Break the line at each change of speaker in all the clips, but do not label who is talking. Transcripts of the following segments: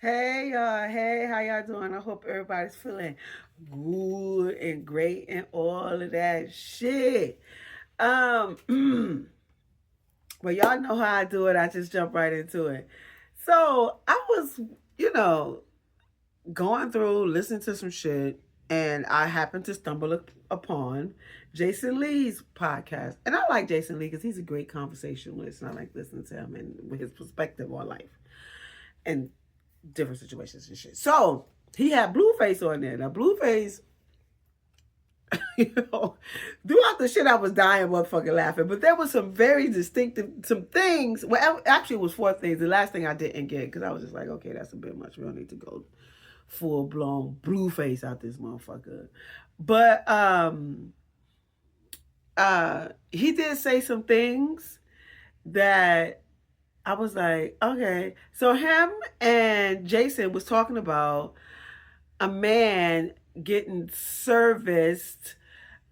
Hey y'all, hey, how y'all doing? I hope everybody's feeling good and great and all of that shit. Well, y'all know how I do it. I just jump right into it. So I was, you know, going through, listening to some shit, and I happened to stumble upon Jason Lee's podcast. And I like Jason Lee because he's a great conversationalist, and I like listening to him and with his perspective on life and different situations and shit. So he had Blueface on there. Now Blueface, throughout the shit I was dying motherfucking laughing. But there was some very distinctive some things. Well, actually it was four things. The last thing I didn't get because I was just like, okay, that's a bit much. We don't need to go full blown Blueface out this motherfucker. But he did say some things that I was like, okay. So him and Jason was talking about a man getting serviced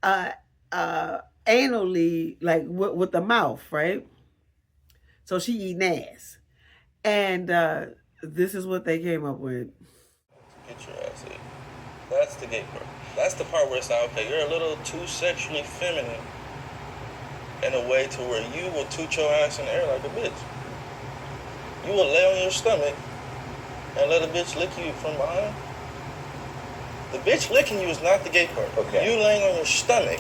uh anally, like with the mouth, right? So she eating ass. And this is what they came up with.
Get your ass ate. That's the gay part. That's the part where it's like, okay, you're a little too sexually feminine in a way to where you will toot your ass in the air like a bitch. You will lay on your stomach and let a bitch lick you from behind. The bitch licking you is not the gay part.
Okay.
You laying on your stomach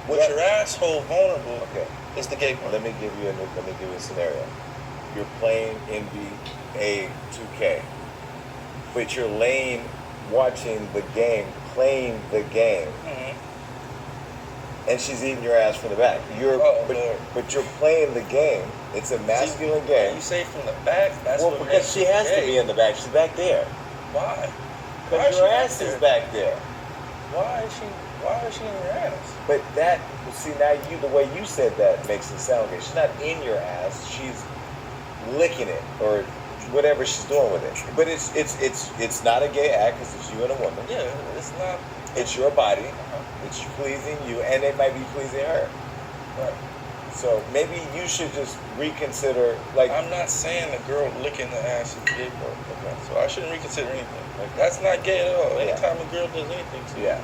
with your asshole vulnerable is the gay part.
Let me give you a scenario. You're playing NBA 2K, but you're laying, watching the game, playing the game, and she's eating your ass from the back. But you're playing the game. It's a masculine game.
You say from the back? That's
well, because she has to be in the back. She's back there.
Why?
Because your ass is back there.
Why is she in your ass?
But that, see, now the way you said that makes it sound good. She's not in your ass. She's licking it or whatever she's doing with it. But it's not a gay act because it's you and a woman.
Yeah, it's not.
It's your body. It's pleasing you, and it might be pleasing her.
Right.
So maybe you should just reconsider. Like,
I'm not saying the girl licking the ass is gay part. Okay. So I shouldn't reconsider anything. Like, that's not gay at all. Anytime a girl does anything to you,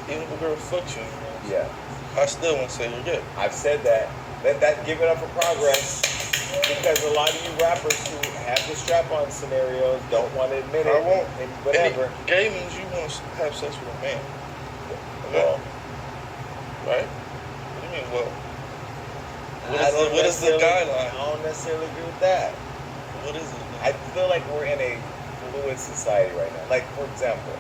even if a girl fucks you, I still won't say you're gay.
I've said that. That give it up for progress. Because a lot of you rappers who have the strap-on scenarios don't want to admit it.
I won't.
And whatever.
Gay means you want to have sex with a man.
Well,
right? What do you mean, well? What is the guideline?
I don't necessarily agree with that.
What is it?
I feel like we're in a fluid society right now. Like, for example,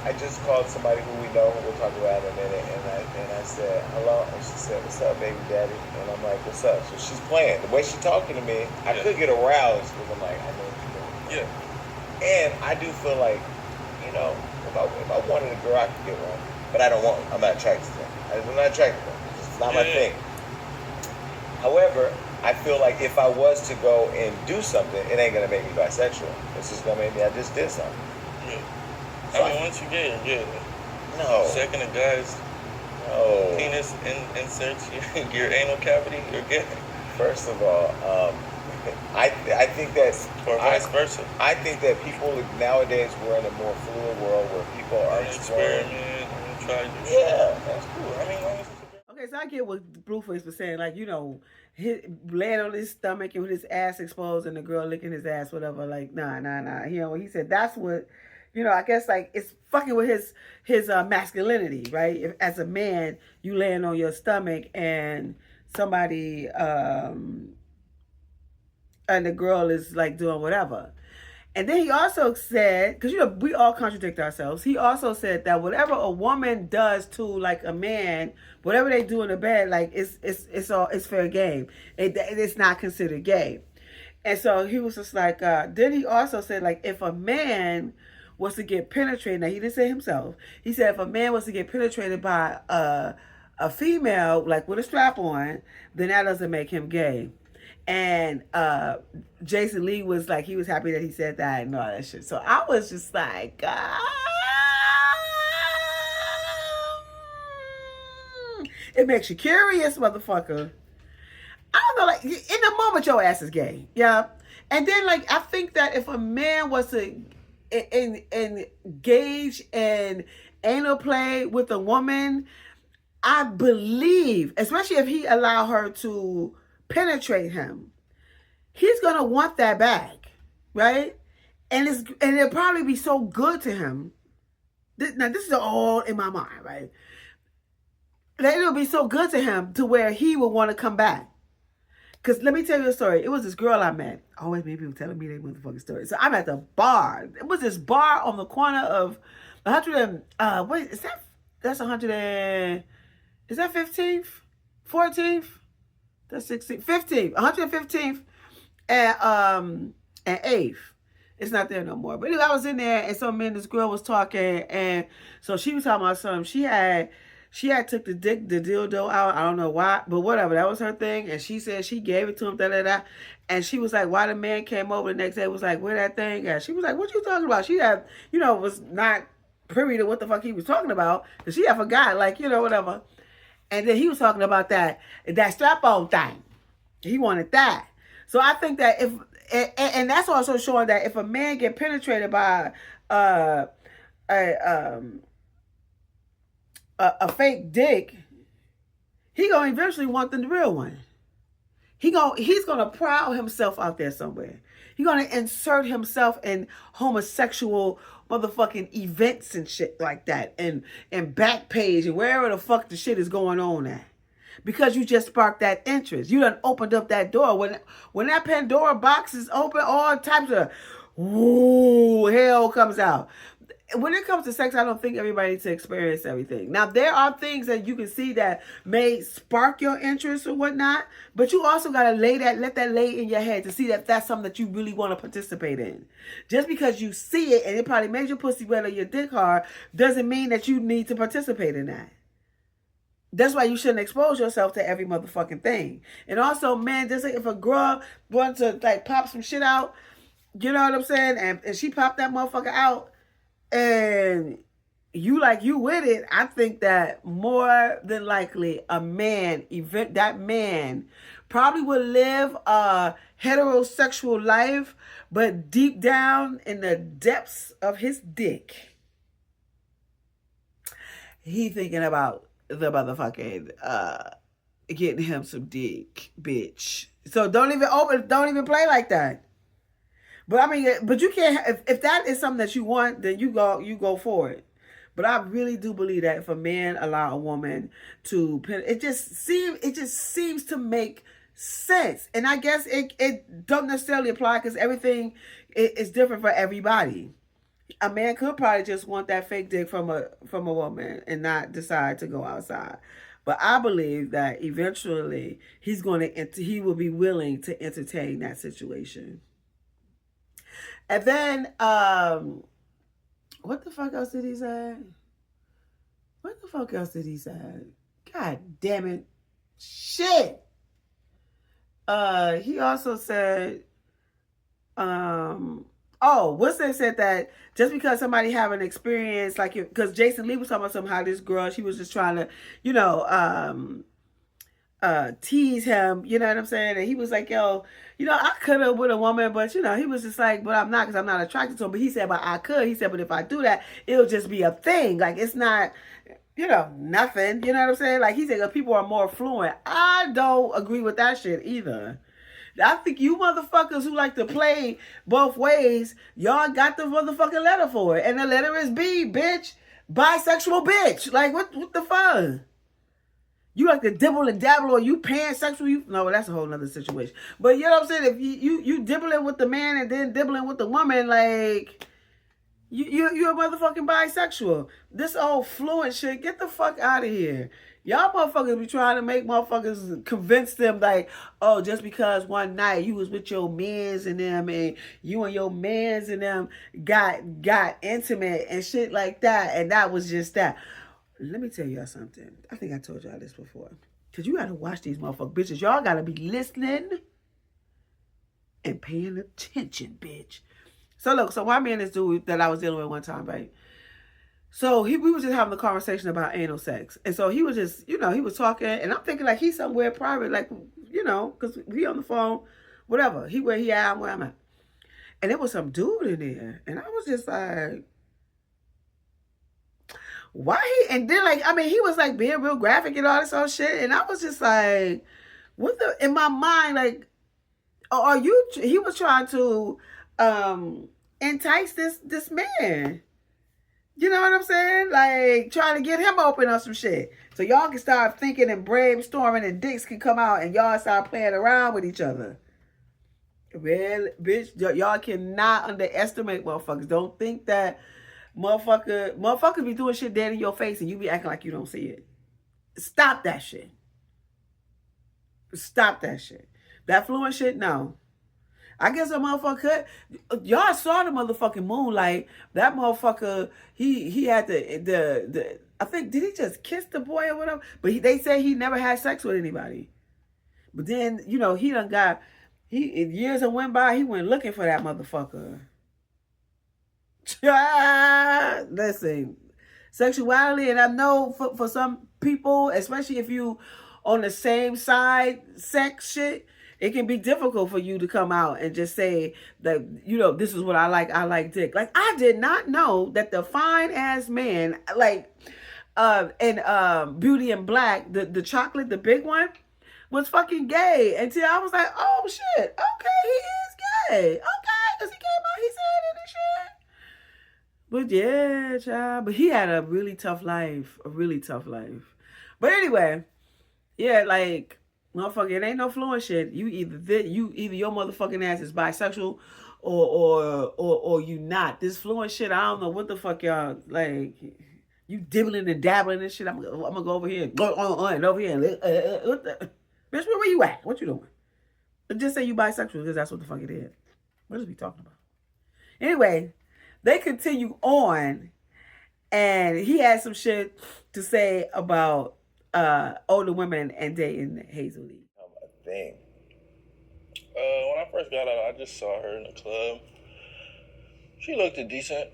I just called somebody who we know, who we'll talk about in a minute, and I said, hello, and she said, what's up, baby daddy? And I'm like, what's up? So she's playing. The way she's talking to me, I could get aroused because I'm like, I know what you're doing.
Yeah.
And I do feel like, you know, if I wanted a girl, I could get one. But I don't want one. I'm not attracted to them. I'm not attracted to them. It's not my thing. However, I feel like if I was to go and do something, it ain't going to make me bisexual. It's just going to make me, I just did something.
Yeah. So I mean, once you gay, you're gay.
No.
Second a guy's penis inserts your anal cavity, you're gay.
First of all, I think that,
or vice versa.
I think that people nowadays, we're in a more fluid world where people are
experiment and try to do
that's cool.
I mean,
Okay, so I get what Blueface was saying, like, laying on his stomach and with his ass exposed and the girl licking his ass, whatever, like, nah. He said that's what, I guess, like, it's fucking with his masculinity, right? If, as a man, you laying on your stomach and somebody, and the girl is, like, doing whatever. And then he also said, because, we all contradict ourselves. He also said that whatever a woman does to, like, a man, whatever they do in the bed, like, it's fair game. It's not considered gay. And so he was just like, then he also said, like, if a man was to get penetrated, now he didn't say himself, he said if a man was to get penetrated by a female, like, with a strap on, then that doesn't make him gay. And Jason Lee was like, he was happy that he said that and all that shit. So I was just like, it makes you curious, motherfucker. I don't know, like, in the moment, your ass is gay. Yeah. And then, like, I think that if a man was to engage in anal play with a woman, I believe, especially if he allow her to penetrate him, he's gonna want that back, right? And it'll probably be so good to him. Now, this is all in my mind, right? That it'll be so good to him to where he will want to come back. Because let me tell you a story. It was this girl I met. Always made people telling me their motherfucking story. So I'm at the bar. It was this bar on the corner of 100 and, what is that? That's 100 and, is that 15th? 14th? That's 16th. 15th. 115th and 8th. It's not there no more. But anyway, I was in there, and so me and this girl was talking, and so she was talking about something. She had took the dildo out. I don't know why, but whatever. That was her thing. And she said she gave it to him, da-da-da. And she was like, why the man came over the next day was like, where that thing at? She was like, what you talking about? She had, was not privy to what the fuck he was talking about. Because she had forgot, like, whatever. And then he was talking about that strap-on thing. He wanted that. So I think that if, and that's also showing that if a man get penetrated by a fake dick, he gonna eventually want the real one. He's gonna prowl himself out there somewhere. He's gonna insert himself in homosexual motherfucking events and shit like that, and Backpage and wherever the fuck the shit is going on at. Because you just sparked that interest. You done opened up that door. When that Pandora box is open, all types of hell comes out. When it comes to sex, I don't think everybody needs to experience everything. Now, there are things that you can see that may spark your interest or whatnot, but you also got to let that lay in your head to see that that's something that you really want to participate in. Just because you see it and it probably makes your pussy wet or your dick hard doesn't mean that you need to participate in that. That's why you shouldn't expose yourself to every motherfucking thing. And also, man, just like if a girl wants to like pop some shit out, you know what I'm saying? And she popped that motherfucker out and you with it, I think that more than likely that man probably would live a heterosexual life, but deep down in the depths of his dick, he thinking about the motherfucking getting him some dick, bitch. So don't even play like that. But I mean, but you can't, if that is something that you want, then you go for it. But I really do believe that if a man allow a woman to, it just seems to make sense. And I guess it don't necessarily apply because everything is different for everybody. A man could probably just want that fake dick from a woman and not decide to go outside. But I believe that eventually he will be willing to entertain that situation. And then, what the fuck else did he say? God damn it. Shit. He also said, Winston said that just because somebody have an experience, like, because Jason Lee was talking about somehow this girl, she was just trying to, tease him, you know what I'm saying? And he was like, yo, I could have with a woman, but, he was just like, but I'm not because I'm not attracted to him. But he said, but I could. He said, but if I do that, it'll just be a thing. Like, it's not, nothing. You know what I'm saying? Like, he said, people are more fluent. I don't agree with that shit either. I think you motherfuckers who like to play both ways, y'all got the motherfucking letter for it. And the letter is B, bitch. Bisexual bitch. Like, what the fuck? You like to dibble and dabble, or you pansexual? No, that's a whole nother situation. But you know what I'm saying? If you dibbling with the man and then dibbling with the woman, like, you're a motherfucking bisexual. This old fluent shit, get the fuck out of here. Y'all motherfuckers be trying to make motherfuckers convince them like, oh, just because one night you was with your mans and them and you and your mans and them got intimate and shit like that, and that was just that. Let me tell y'all something. I think I told y'all this before. Because you got to watch these motherfucking bitches. Y'all got to be listening and paying attention, bitch. So look, so my man, this dude that I was dealing with one time, right? So we was just having a conversation about anal sex. And so he was just, he was talking. And I'm thinking like he's somewhere private, like, because we on the phone whatever. He where he at, I'm where I'm at. And there was some dude in there. And I was just like, why he, and then like, I mean, he was like being real graphic and all this other shit. And I was just like, what the, in my mind, like, are you, he was trying to entice this man. You know what I'm saying? Like, trying to get him open on some shit. So y'all can start thinking and brainstorming and dicks can come out and y'all start playing around with each other. Well, bitch, y'all cannot underestimate motherfuckers. Don't think that motherfuckers be doing shit dead in your face and you be acting like you don't see it. Stop that shit. Stop that shit. That fluent shit, no. I guess a motherfucker could. Y'all saw the motherfucking moonlight. That motherfucker, he had the I think, did he just kiss the boy or whatever? But they say he never had sex with anybody. But then, you know, he done got, years that went by, he went looking for that motherfucker. Listen, sexuality, and I know for some people, especially if you on the same side sex shit, it can be difficult for you to come out and just say that, you know, this is what I like dick. Like, I did not know that the fine ass man, like, in Beauty and Black, the chocolate, the big one, was fucking gay until I was like, oh shit, okay, he is gay. Okay, because he came out, he said it and shit. But yeah, child. But he had a really tough life. A really tough life. But anyway, yeah, like, motherfucker, it ain't no fluent shit. You either your motherfucking ass is bisexual or you not. This fluent shit, I don't know what the fuck y'all, like, you dibbling and dabbling and shit. I'm gonna go over here and go on and over here and what the, bitch, where you at? What you doing? Just say you bisexual because that's what the fuck it is. What is we talking about? Anyway, they continue on, and he had some shit to say about older women and dating Hazel Lee.
Thing.
When I first got out, I just saw her in the club. She looked decent.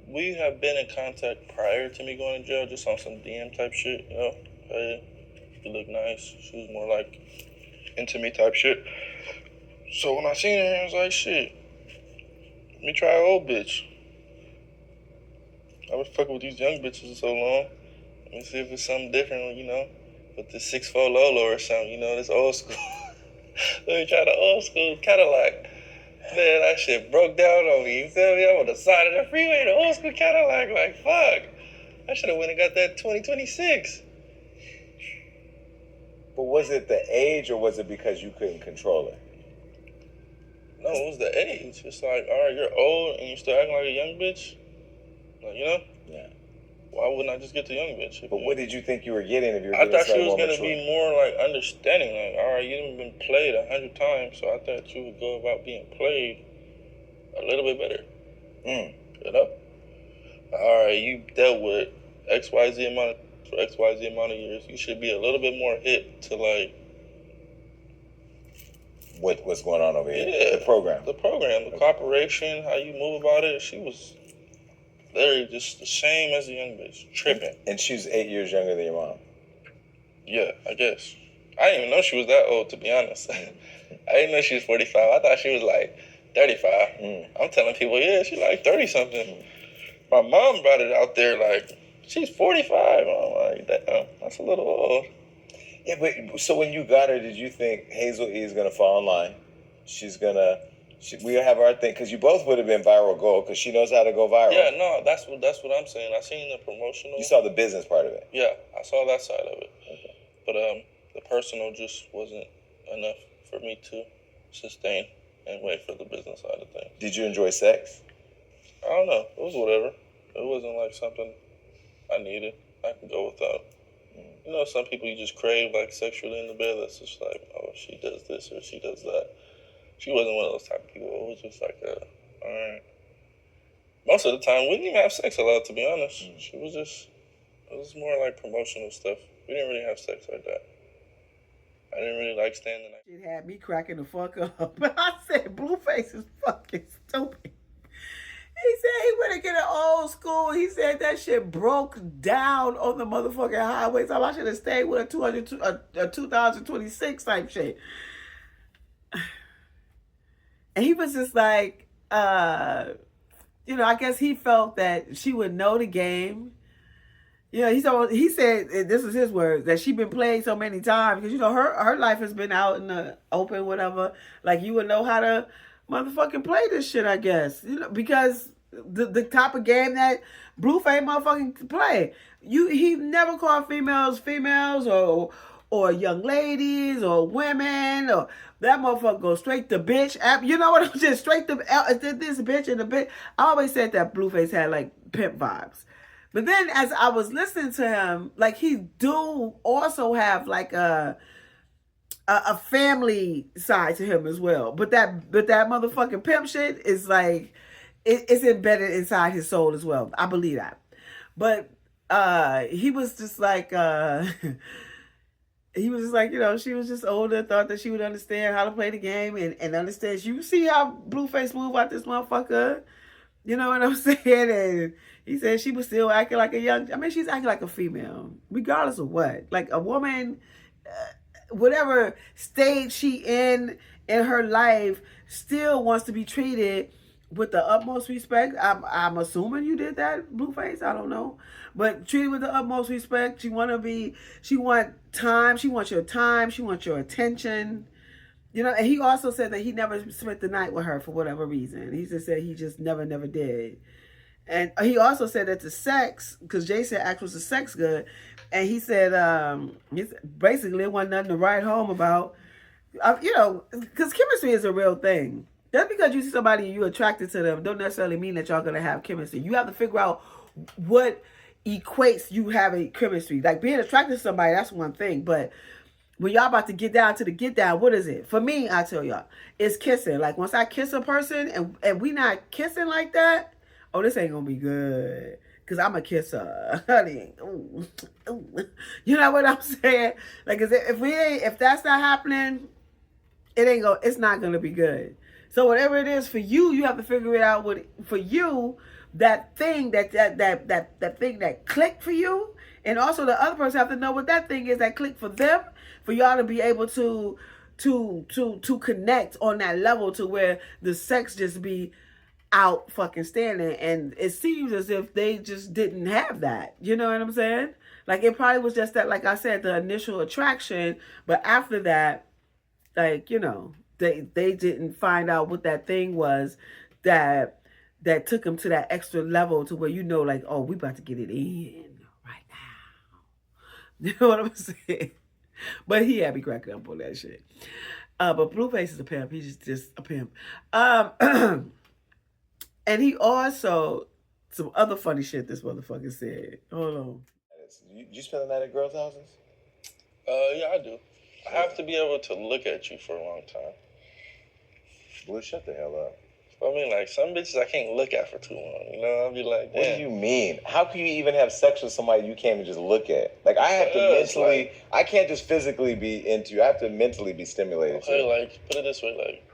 We have been in contact prior to me going to jail, just on some DM type shit, you know. Hey, you look nice. She was more like into me type shit. So when I seen her, I was like, shit, let me try an old bitch. I was fucking with these young bitches for so long. Let me see if it's something different, you know, with the 6'4" Lolo or something, you know, this old school. Let me try the old school Cadillac. Man, that shit broke down on me. You feel me? I'm on the side of the freeway, the old school Cadillac. Like, fuck. I should have went and got that 2026.
But was it the age or was it because you couldn't control it?
No, it was the age. It's like, all right, you're old and you still acting like a young bitch. Like, you know?
Yeah.
Why wouldn't I just get the young bitch?
But what did you think you were getting if you were
I
getting
thought she was
more
going to
mature?
be more, like, understanding. Like, all right, you've been played 100 times, so I thought you would go about being played a little bit better. You know? All right, you dealt with XYZ amount for XYZ amount of years. You should be a little bit more hip to, like,
what's going on over here?
Yeah,
The program,
the cooperation, how you move about it. She was literally just the same as the young bitch, tripping.
And she's 8 years younger than your mom.
Yeah, I guess. I didn't even know she was that old, to be honest. I didn't know she was 45. I thought she was like 35. I'm telling people, yeah, she's like 30 something. My mom brought it out there like she's 45. I'm like, damn, that's a little old.
Yeah, but so when you got her, did you think Hazel E is gonna fall in line? We have our thing, because you both would have been viral gold, because she knows how to go viral.
Yeah, no, that's what I'm saying. I seen the promotional.
You saw the business part of it.
Yeah, I saw that side of it.
Okay.
But the personal just wasn't enough for me to sustain and wait for the business side of things.
Did you enjoy sex?
I don't know. It was whatever. It wasn't like something I needed. I could go without. You know, some people you just crave, like, sexually in the bed. That's just like, oh, she does this or she does that. She wasn't one of those type of people. It was just like, all right. Most of the time, we didn't even have sex a lot, to be honest. She was just, it was more like promotional stuff. We didn't really have sex like that. I didn't really like standing there.
It had me cracking the fuck up. But I said, Blueface is fucking stupid. He said he went to get an old school. He said that shit broke down on the motherfucking highway. So I should have stayed with a 2026 type shit. And he was just like, I guess he felt that she would know the game. He said, this is his words, that she been played so many times because her life has been out in the open, whatever. Like you would know how to motherfucking play this shit, I guess. Because the type of game that Blueface motherfucking play, he never called females or young ladies or women or that motherfucker go straight to bitch. You know what I'm saying? Straight to this bitch and the bitch. I always said that Blueface had like pimp vibes. But then as I was listening to him, like he do also have like a family side to him as well. But that motherfucking pimp shit is like it's embedded inside his soul as well. I believe that. But he was just like he was just like, she was just older, thought that she would understand how to play the game and understand. You see how Blueface move out this motherfucker? You know what I'm saying? And he said she was still acting like she's acting like a female, regardless of what. Like a woman, whatever stage she in her life, still wants to be treated with the utmost respect. I'm assuming you did that, Blueface. I don't know. But treated with the utmost respect. She want time. She wants your time. She wants your attention. And he also said that he never spent the night with her for whatever reason. He just said he just never did. And he also said that the sex, because Jason asked was the sex good, and he said basically it wasn't nothing to write home about. Because chemistry is a real thing. Just because you see somebody and you're attracted to them don't necessarily mean that y'all going to have chemistry. You have to figure out what equates you having chemistry. Like being attracted to somebody, that's one thing, but when y'all about to get down to the get down, what is it? For me, I tell y'all, it's kissing. Like once I kiss a person and we not kissing like that, oh, this ain't gonna be good. Cause I'm a kisser, honey. Ooh, ooh. You know what I'm saying? Like, if that's not happening, it's not gonna be good. So whatever it is for you, you have to figure it out. For you, that thing that thing that clicked for you, and also the other person have to know what that thing is that clicked for them. For y'all to be able to connect on that level to where the sex just be out fucking standing. And it seems as if they just didn't have that. You know what I'm saying? Like it probably was just that, like I said, the initial attraction. But after that, like, they didn't find out what that thing was that took them to that extra level to where like, oh, we about to get it in right now. You know what I'm saying? But he had me cracking up on that shit. But Blueface is a pimp. He's just a pimp. And he also, some other funny shit this motherfucker said. Hold on.
You spend the night at girls' houses?
Yeah, I do. I have to be able to look at you for a long time.
Blue, shut the hell up.
I mean, like, some bitches I can't look at for too long. I'll be like, damn.
What do you mean? How can you even have sex with somebody you can't even just look at? Like, I have to mentally, I can't just physically be into you. I have to mentally be stimulated.
Okay, like, put it this way, like,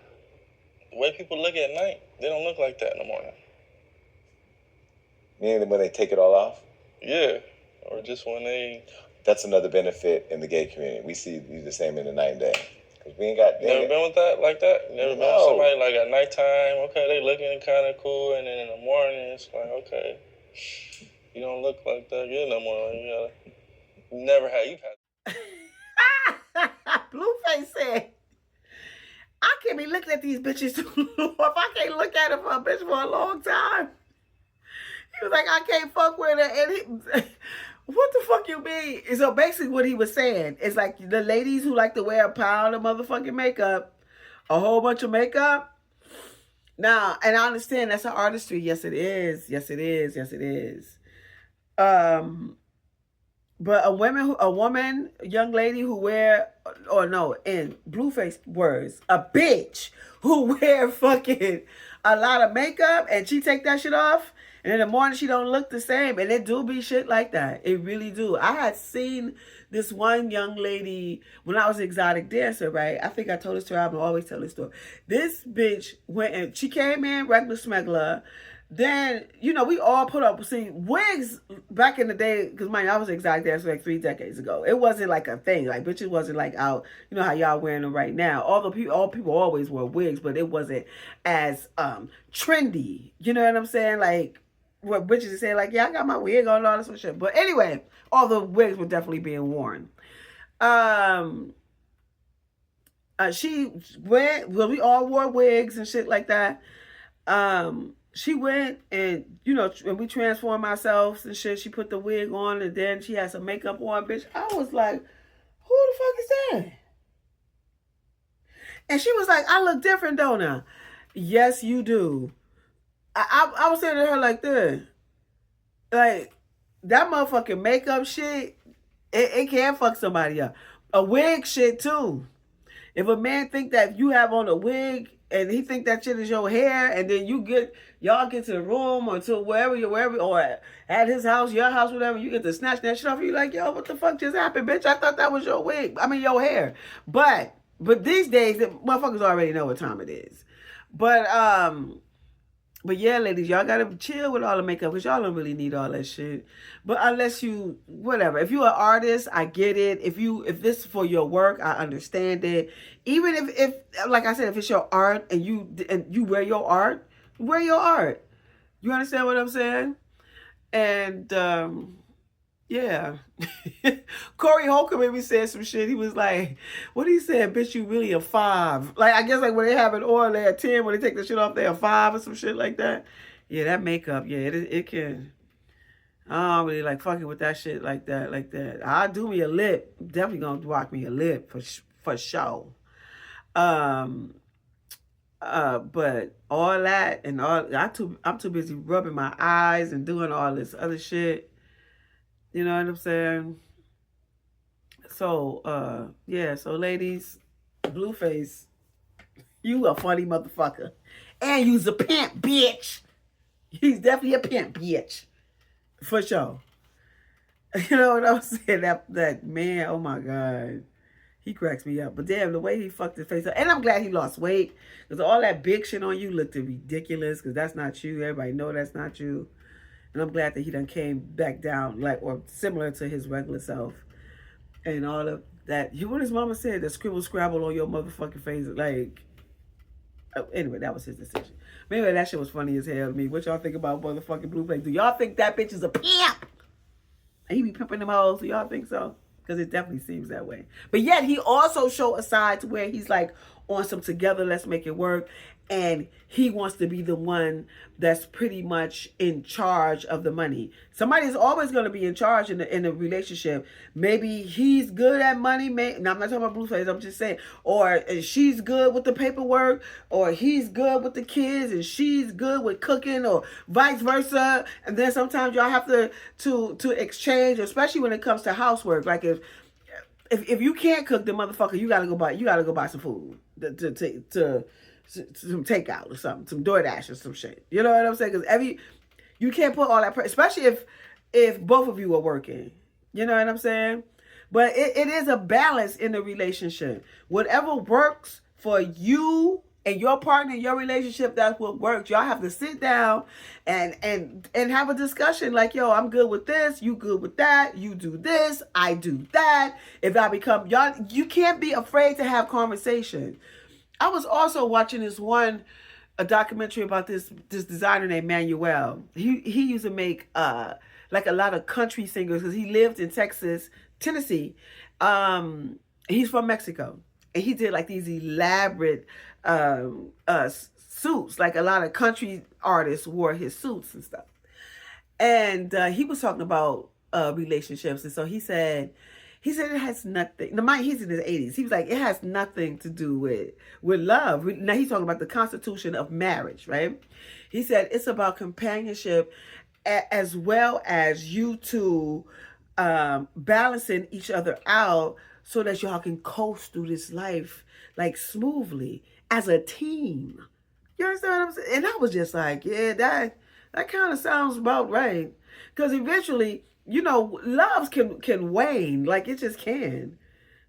the way people look at night, they don't look like that in the morning.
Meaning when they take it all off?
Yeah, or just when they...
That's another benefit in the gay community. We see the same in the night and day. Cause we ain't got.
Never been with that like that. Never been with somebody like at nighttime. Okay, they looking kind of cool, and then in the morning it's like, okay, you don't look like that. You're no more. You've had.
Blueface said, I can't be looking at these bitches too long. If I can't look at her for a bitch for a long time, he was like, I can't fuck with her, and what the fuck you mean? So basically what he was saying is like the ladies who like to wear a pound of motherfucking makeup, a whole bunch of makeup. Now, and I understand that's an artistry. Yes, it is. Yes, it is. Yes, it is. But a young lady who wear, or no, in Blueface words, a bitch who wear fucking a lot of makeup and she take that shit off. And in the morning, she don't look the same. And it do be shit like that. It really do. I had seen this one young lady when I was an exotic dancer, right? I think I told this story. I always tell this story. This bitch went and she came in regular smuggler. then, you know, we all put up, see, wigs back in the day, because mind you, I was exact, that's like 3 decades ago. It wasn't like a thing. Like, bitches wasn't like out, you know how y'all wearing them right now. Although all people always wore wigs, but it wasn't as trendy. You know what I'm saying? Like, what bitches are saying, like, yeah, I got my wig on and all this sort of shit. But anyway, all the wigs were definitely being worn. She went, well, we all wore wigs and shit like that. She went and, you know, and we transformed ourselves and shit. She put the wig on and then she had some makeup on, bitch. I was like, who the fuck is that? And she was like, I look different, don't I? Yes, you do. I was saying to her like this, like, that motherfucking makeup shit, it can fuck somebody up. A wig shit too. If a man think that you have on a wig and he think that shit is your hair, and then y'all get to the room or to wherever, or at his house, your house, whatever, you get to snatch that shit off, you like, yo, what the fuck just happened, bitch? I thought that was your wig. I mean, your hair. But these days, the motherfuckers already know what time it is. But yeah, ladies, y'all gotta chill with all the makeup because y'all don't really need all that shit. But unless you, whatever. If you're an artist, I get it. If this is for your work, I understand it. Even if like I said, if it's your art and you wear your art, wear your art. You understand what I'm saying? And yeah. Corey Holcomb maybe said some shit. He was like, what he said, bitch, you really a 5. Like, I guess like when they have it on, they're a 10. When they take the shit off, they're a 5 or some shit like that. Yeah, that makeup, yeah, it can. I don't really like fucking with that shit like that. I'll do me a lip. Definitely gonna rock me a lip for sure. But all that and all, I'm too busy rubbing my eyes and doing all this other shit. You know what I'm saying? So, yeah. So, ladies, Blueface, you a funny motherfucker. And you's a pimp, bitch. He's definitely a pimp, bitch. For sure. You know what I'm saying? That man, oh my God. He cracks me up. But damn, the way he fucked his face up. And I'm glad he lost weight. Because all that big shit on you looked ridiculous. Because that's not you. Everybody know that's not you. And I'm glad that he done came back down, like, or similar to his regular self. And all of that. You, what his mama said, the scribble scrabble on your motherfucking face. Like, anyway, that was his decision. But anyway, that shit was funny as hell to me. What y'all think about motherfucking Blueface? Do y'all think that bitch is a pimp? And he be pimping them hoes. Do y'all think so? Because it definitely seems that way. But yet, he also showed a side to where he's like, on some together, let's make it work. And he wants to be the one that's pretty much in charge of the money. Somebody's always going to be in charge in a relationship. Maybe he's good at money. Now, I'm not talking about Blueface. I'm just saying. Or she's good with the paperwork. Or he's good with the kids. And she's good with cooking. Or vice versa. And then sometimes y'all have to exchange. Especially when it comes to housework. Like if you can't cook, the motherfucker, you gotta go buy some food to some takeout or something, some DoorDash or some shit. You know what I'm saying? Because you can't put all that pressure, especially if both of you are working. You know what I'm saying? But it is a balance in the relationship. Whatever works for you and your partner in your relationship, that's what works. Y'all have to sit down and have a discussion like, yo, I'm good with this, you good with that, you do this, I do that. If I become, y'all, you can't be afraid to have conversation. I was also watching a documentary about this designer named Manuel. He used to make like a lot of country singers because he lived in Tennessee. He's from Mexico. And he did like these elaborate suits. Like a lot of country artists wore his suits and stuff. And he was talking about relationships. And so he said it has nothing. Now, he's in his 80s. He was like, it has nothing to do with love. Now he's talking about the constitution of marriage, right? He said it's about companionship as well as you two balancing each other out so that y'all can coast through this life like smoothly as a team. You understand what I'm saying? And I was just like, yeah, that kind of sounds about right. Because eventually, you know, loves can wane. Like, it just can.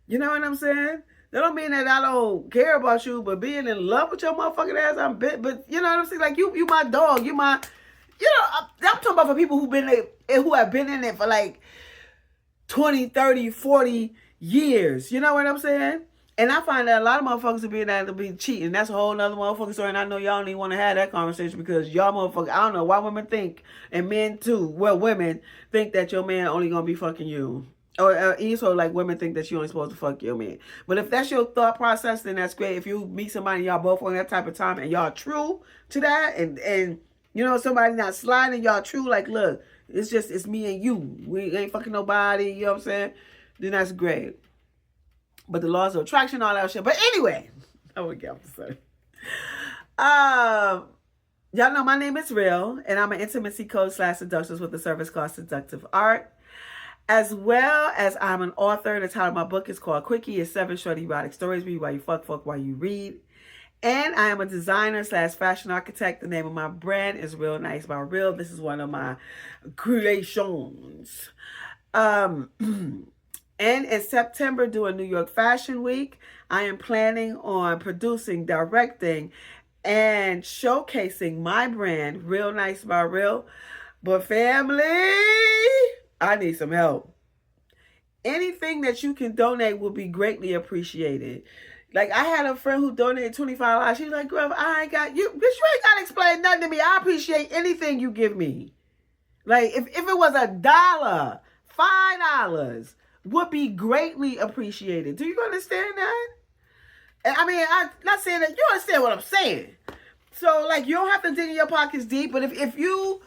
You know what I'm saying? That don't mean that I don't care about you, but being in love with your motherfucking ass, but you know what I'm saying? Like, you my dog. You my, I'm talking about for people who have been in it for like 20, 30, 40 years. You know what I'm saying? And I find that a lot of motherfuckers are being out to be cheating. That's a whole nother motherfucking story. And I know y'all don't even want to have that conversation because y'all motherfuckers, I don't know why women think, and men too, well, women think that your man only going to be fucking you. Or also, like, women think that you only supposed to fuck your man. But if that's your thought process, then that's great. If you meet somebody, y'all both on that type of time, and y'all true to that, and you know, somebody not sliding, y'all true, like, look, it's me and you. We ain't fucking nobody, you know what I'm saying? Then that's great. But the laws of attraction, all that shit. But anyway, I would get off to say. Y'all know my name is Rill, and I'm an intimacy coach / seductress with a service called Seductive ArT. As well as I'm an author. The title of my book is called QUICKIE. It's 7 short erotic stories. Read while you fuck while you read. And I am a designer / fashion architect. The name of my brand is Rill Nice by Rill. This is one of my creations. And in September, during New York Fashion Week, I am planning on producing, directing, and showcasing my brand, Rill Nice by Rill. But family, I need some help. Anything that you can donate will be greatly appreciated. Like, I had a friend who donated $25. She was like, girl, I ain't got you. Bitch, you ain't got to explain nothing to me. I appreciate anything you give me. Like, if it was $1, $5 would be greatly appreciated. Do you understand that? And I mean, I'm not saying that. You understand what I'm saying. So, like, you don't have to dig in your pockets deep. But if you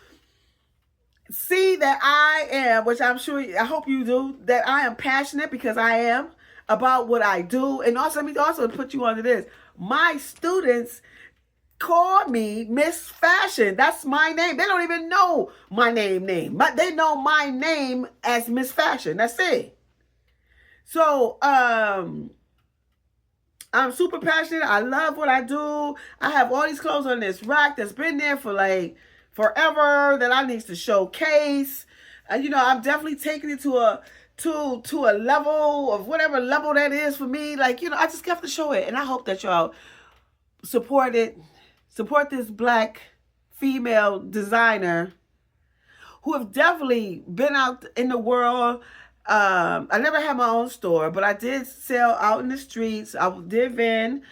see that I am, which I'm sure, I hope you do, that I am passionate, because I am, about what I do. And also, let me also put you onto this. My students call me Miss Fashion. That's my name. They don't even know my name. But they know my name as Miss Fashion. That's it. So, I'm super passionate. I love what I do. I have all these clothes on this rack that's been there for like forever that I need to showcase. And you know, I'm definitely taking it to a level of whatever level that is for me. Like, you know, I just have to show it. And I hope that y'all support it. Support this black female designer who have definitely been out in the world. I never had my own store, but I did sell out in the streets. I did vend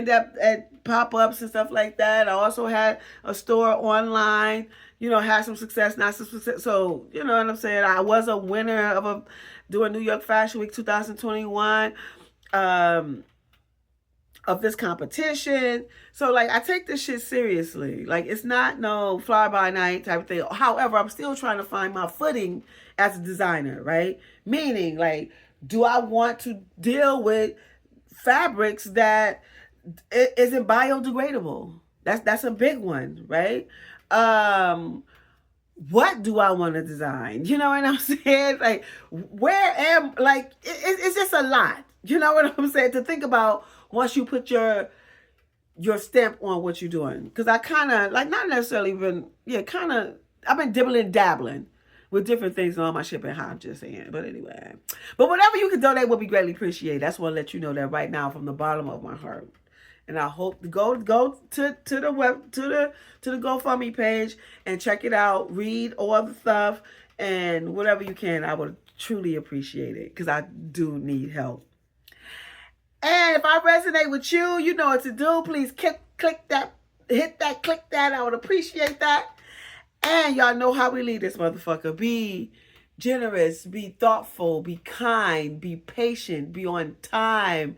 at pop-ups and stuff like that. I also had a store online, you know, had some success, not some success. So, you know what I'm saying? I was a winner doing New York Fashion Week 2021 of this competition. So, like, I take this shit seriously. Like, it's not no fly-by-night type of thing. However, I'm still trying to find my footing as a designer, right? Meaning, like, do I want to deal with fabrics that isn't biodegradable? That's a big one, right? What do I want to design? You know what I'm saying? Like, it's just a lot. You know what I'm saying? To think about once you put your stamp on what you're doing. Because I kind of, like, not necessarily been, I've been dibbling, dabbling with different things on my shipping. How I'm just saying. But anyway. But whatever you can donate will be greatly appreciated. That's what I let you know that right now from the bottom of my heart. And I hope to go to the GoFundMe page and check it out. Read all the stuff and whatever you can. I would truly appreciate it because I do need help. And if I resonate with you, you know what to do. Please click that, click that. I would appreciate that. And y'all know how we lead this motherfucker. Be generous, be thoughtful, be kind, be patient, be on time.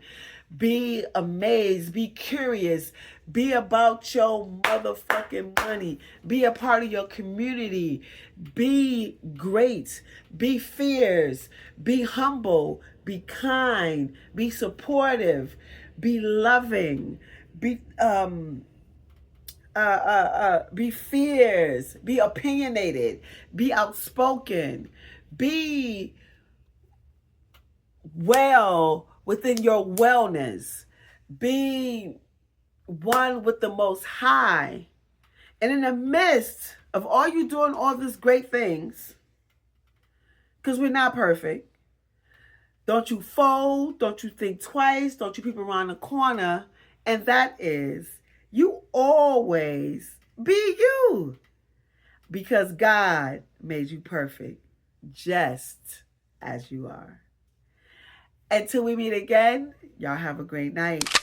Be amazed, be curious, be about your motherfucking money, be a part of your community, be great, be fierce, be humble, be kind, be supportive, be loving, be fierce, be opinionated, be outspoken, be well within your wellness. Be one with the Most High. And in the midst of all you doing all these great things, because we're not perfect, don't you fold, don't you think twice, don't you peep around the corner, and that is, you always be you. because God made you perfect just as you are. Until we meet again, y'all have a great night.